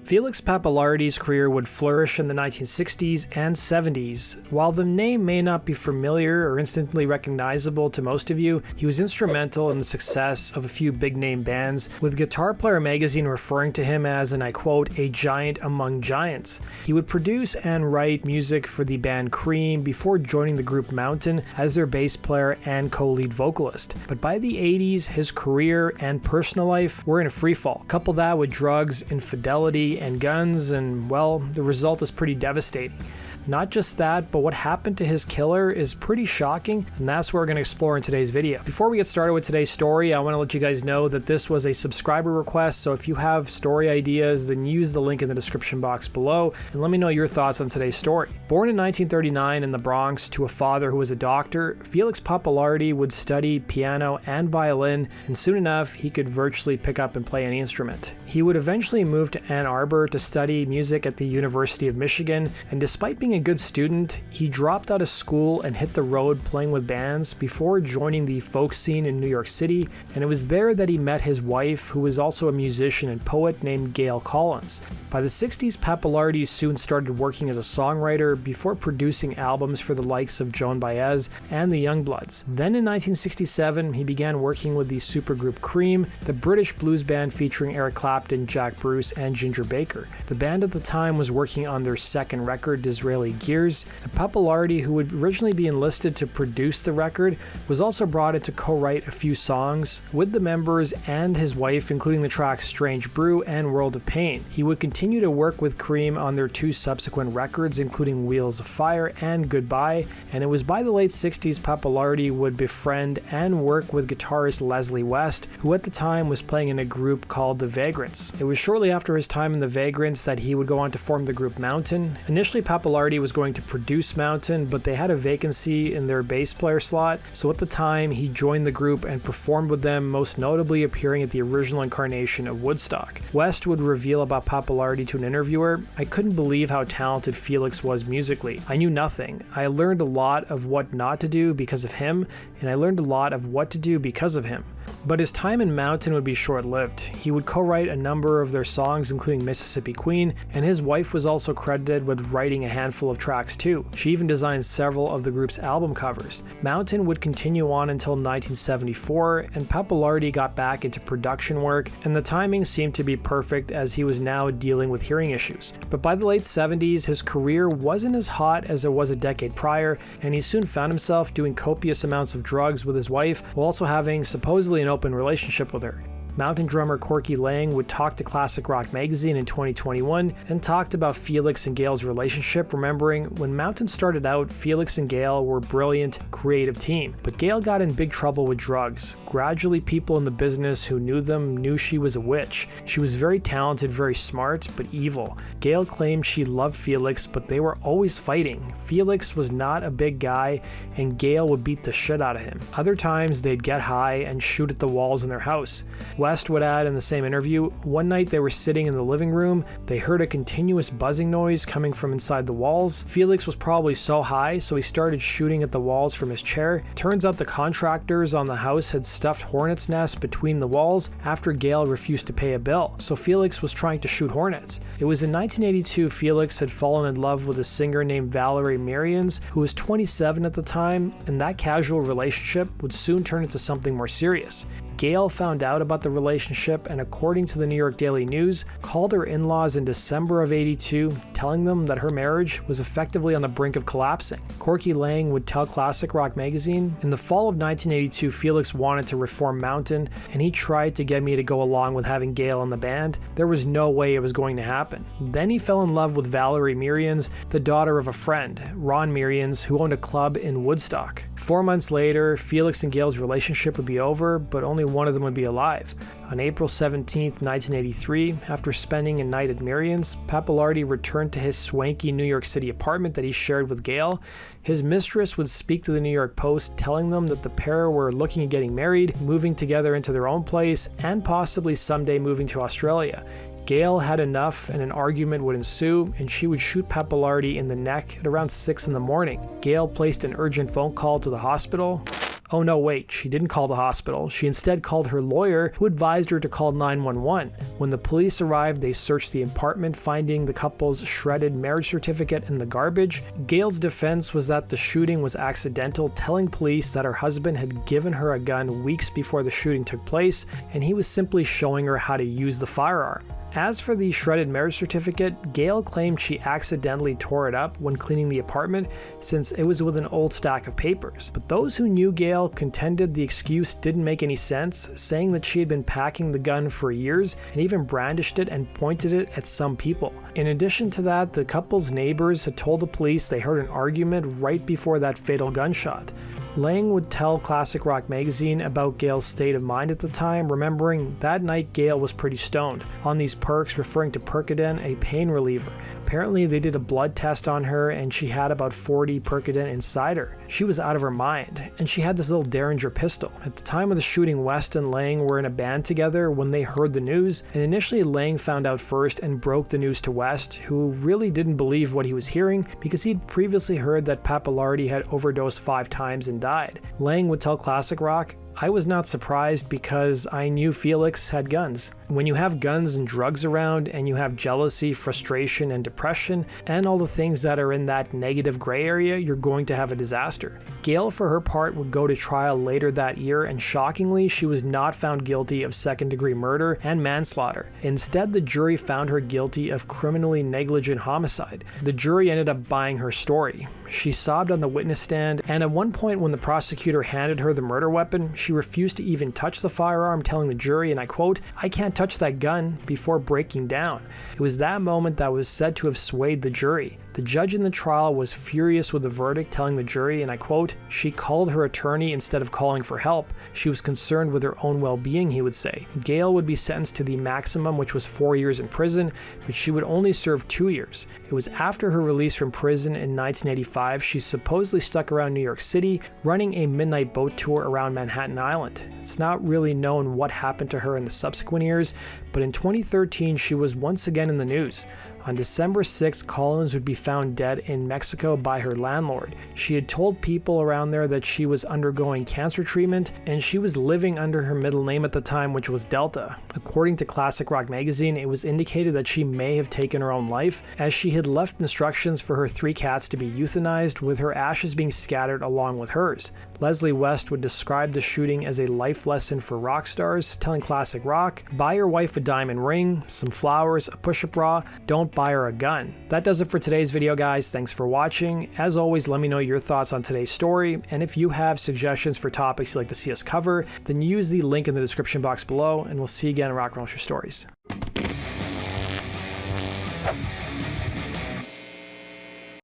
Felix Pappalardi's career would flourish in the 1960s and 70s. While the name may not be familiar or instantly recognizable to most of you, he was instrumental in the success of a few big-name bands, with Guitar Player magazine referring to him as, and I quote, a giant among giants. He would produce and write music for the band Cream before joining the group Mountain as their bass player and co-lead vocalist. But by the 80s, his career and personal life were in a freefall. Couple that with drugs, infidelity, and guns, and well, the result is pretty devastating. Not just that, but what happened to his killer is pretty shocking, and that's what we're going to explore in today's video. Before we get started with today's story, I want to let you guys know that this was a subscriber request, so if you have story ideas, then use the link in the description box below, and let me know your thoughts on today's story. Born in 1939 in the Bronx to a father who was a doctor, Felix Pappalardi would study piano and violin, and soon enough, he could virtually pick up and play any instrument. He would eventually move to Ann Arbor to study music at the University of Michigan, and despite being a good student, he dropped out of school and hit the road playing with bands before joining the folk scene in New York City, and it was there that he met his wife, who was also a musician and poet named Gail Collins. By the 60s, Pappalardi soon started working as a songwriter before producing albums for the likes of Joan Baez and the Youngbloods. Then in 1967, he began working with the supergroup Cream, the British blues band featuring Eric Clapton, Jack Bruce, and Ginger Baker. The band at the time was working on their second record, Disraeli Gears. Pappalardi, who would originally be enlisted to produce the record, was also brought in to co-write a few songs with the members and his wife, including the tracks Strange Brew and World of Pain. He would continue to work with Cream on their two subsequent records, including Wheels of Fire and Goodbye, and it was by the late 60s Pappalardi would befriend and work with guitarist Leslie West, who at the time was playing in a group called the Vagrants. It was shortly after his time in the Vagrants that he would go on to form the group Mountain. Initially, Pappalardi was going to produce Mountain, but they had a vacancy in their bass player slot, so at the time he joined the group and performed with them, most notably appearing at the original incarnation of Woodstock. West would reveal about Pappalardi to an interviewer, "I couldn't believe how talented Felix was musically. I knew nothing. I learned a lot of what not to do because of him, and I learned a lot of what to do because of him." But his time in Mountain would be short-lived. He would co-write a number of their songs, including Mississippi Queen, and his wife was also credited with writing a handful of tracks too. She even designed several of the group's album covers. Mountain would continue on until 1974, and Pappalardi got back into production work, and the timing seemed to be perfect as he was now dealing with hearing issues. But by the late 70s, his career wasn't as hot as it was a decade prior, and he soon found himself doing copious amounts of drugs with his wife, while also having supposedly an open relationship with her. Mountain drummer Corky Lang would talk to Classic Rock magazine in 2021 and talked about Felix and Gail's relationship, remembering when Mountain started out, Felix and Gail were a brilliant, creative team, but Gail got in big trouble with drugs. Gradually, people in the business who knew them knew she was a witch. She was very talented, very smart, but evil. Gail claimed she loved Felix, but they were always fighting. Felix was not a big guy, and Gail would beat the shit out of him. Other times, they'd get high and shoot at the walls in their house. West would add in the same interview, "One night they were sitting in the living room, they heard a continuous buzzing noise coming from inside the walls. Felix was probably so high, so he started shooting at the walls from his chair. Turns out the contractors on the house had stuffed hornets' nests between the walls after Gail refused to pay a bill, so Felix was trying to shoot hornets." It was in 1982 Felix had fallen in love with a singer named Valerie Marians, who was 27 at the time, and that casual relationship would soon turn into something more serious. Gail found out about the relationship and, according to the New York Daily News, called her in-laws in December of '82, telling them that her marriage was effectively on the brink of collapsing. Corky Lang would tell Classic Rock magazine, "In the fall of 1982, Felix wanted to reform Mountain, and he tried to get me to go along with having Gail in the band. There was no way it was going to happen. Then he fell in love with Valerie Marians, the daughter of a friend, Ron Marians, who owned a club in Woodstock. 4 months later, Felix and Gail's relationship would be over, but only one of them would be alive. On April 17, 1983, after spending a night at Marian's, Pappalardi returned to his swanky New York City apartment that he shared with Gail. His mistress would speak to the New York Post, telling them that the pair were looking at getting married, moving together into their own place, and possibly someday moving to Australia. Gail had enough and an argument would ensue, and she would shoot Pappalardi in the neck at around 6 in the morning. Gail placed an urgent phone call to the hospital. Oh no, wait, she didn't call the hospital. She instead called her lawyer, who advised her to call 911. When the police arrived, they searched the apartment, finding the couple's shredded marriage certificate in the garbage. Gail's defense was that the shooting was accidental, telling police that her husband had given her a gun weeks before the shooting took place, and he was simply showing her how to use the firearm. As for the shredded marriage certificate, Gail claimed she accidentally tore it up when cleaning the apartment since it was with an old stack of papers. But those who knew Gail contended the excuse didn't make any sense, saying that she had been packing the gun for years and even brandished it and pointed it at some people. In addition to that, the couple's neighbors had told the police they heard an argument right before that fatal gunshot. Lang would tell Classic Rock magazine about Gail's state of mind at the time, remembering that night Gail was pretty stoned on these perks, referring to Percodan, a pain reliever. Apparently they did a blood test on her and she had about 40 Percodan inside her. She was out of her mind, and she had this little Derringer pistol. At the time of the shooting, West and Lang were in a band together when they heard the news, and initially Lang found out first and broke the news to West, who really didn't believe what he was hearing because he'd previously heard that Pappalardi had overdosed 5 times and died. Lang would tell Classic Rock, "I was not surprised because I knew Felix had guns." When you have guns and drugs around, and you have jealousy, frustration, and depression, and all the things that are in that negative gray area, you're going to have a disaster. Gail, for her part, would go to trial later that year, and shockingly, she was not found guilty of second-degree murder and manslaughter. Instead, the jury found her guilty of criminally negligent homicide. The jury ended up buying her story. She sobbed on the witness stand, and at one point when the prosecutor handed her the murder weapon, she refused to even touch the firearm, telling the jury, and I quote, "I can't touch that gun," before breaking down. It was that moment that was said to have swayed the jury. The judge in the trial was furious with the verdict, telling the jury, and I quote, "She called her attorney instead of calling for help. She was concerned with her own well-being," he would say. Gail would be sentenced to the maximum, which was 4 years in prison, but she would only serve 2 years. It was after her release from prison in 1985 she supposedly stuck around New York City, running a midnight boat tour around Manhattan Island. It's not really known what happened to her in the subsequent years, but in 2013 she was once again in the news. On December 6th, Collins would be found dead in Mexico by her landlord. She had told people around there that she was undergoing cancer treatment, and she was living under her middle name at the time, which was Delta. According to Classic Rock magazine, it was indicated that she may have taken her own life, as she had left instructions for her 3 cats to be euthanized, with her ashes being scattered along with hers. Leslie West would describe the shooting as a life lesson for rock stars, telling Classic Rock, "Buy your wife a diamond ring, some flowers, a push-up bra, don't buy her a gun." That does it for today's video, guys. Thanks for watching. As always, let me know your thoughts on today's story, and if you have suggestions for topics you'd like to see us cover, then use the link in the description box below, and we'll see you again in Rock and Roll Stories.